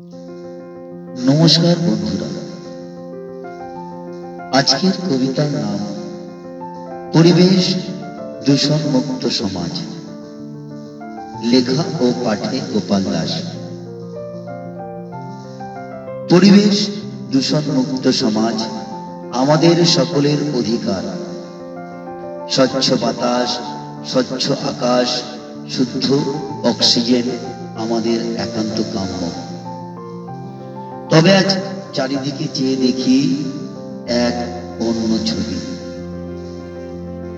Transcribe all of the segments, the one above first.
নমস্কার বন্ধুরা, আজকের কবিতার নাম পরিবেশ দূষণ মুক্ত সমাজ। লেখা ও পাঠে গোপাল দাস। পরিবেশ দূষণ মুক্ত সমাজ আমাদের সকলের অধিকার। স্বচ্ছ বাতাস, স্বচ্ছ আকাশ, শুদ্ধ অক্সিজেন আমাদের একান্ত কাম্য। তবে আজ চারিদিকে চেয়ে দেখি এক অন্য ছবি।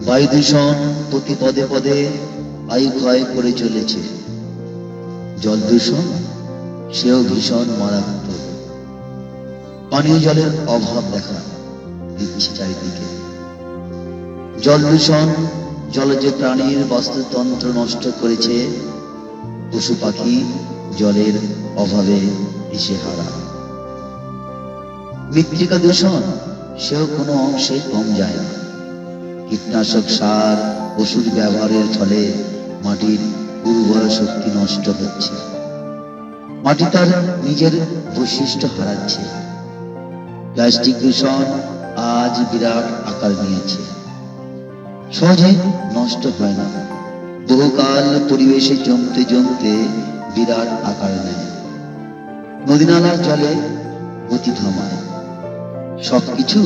বায়ু দূষণ প্রতি পদে পদে আয়ু ক্ষয় করে চলেছে। জল দূষণ সেও ভীষণ মারাত্মক। পানীয় জলের অভাব দেখা দিচ্ছে চারিদিকে। জল দূষণ জলজ প্রাণীর বাস্তুতন্ত্র নষ্ট করেছে। পশু পাখি জলের অভাবে দিশেহারা। মৃত্তিকা দূষণ সেও কোনো অংশে কম যায় না। কীটনাশক সার, ওষুধ ব্যবহারের ফলে মাটির উর্বর শক্তি নষ্ট হচ্ছে। মাটি তার নিজের বৈশিষ্ট্য হারাচ্ছে। প্লাস্টিক দূষণ আজ বিরাট আকার নিয়েছে। সহজে নষ্ট হয় না, বহুকাল পরিবেশে জমতে জমতে বিরাট আকার নেয়। নদী নালার জলে গতি থামায়। সবকিছু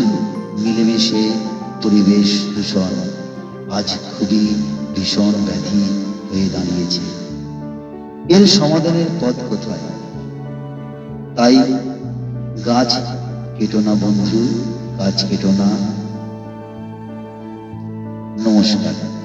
মিলেমিশে পরিবেশ দূষণ আজ খুবই ভীষণ ব্যাধি হয়ে দাঁড়িয়েছে। এর সমাধানের পথ কোথায়? তাই গাছ কেটো না বন্ধু, গাছ কেটো না। নমস্কার।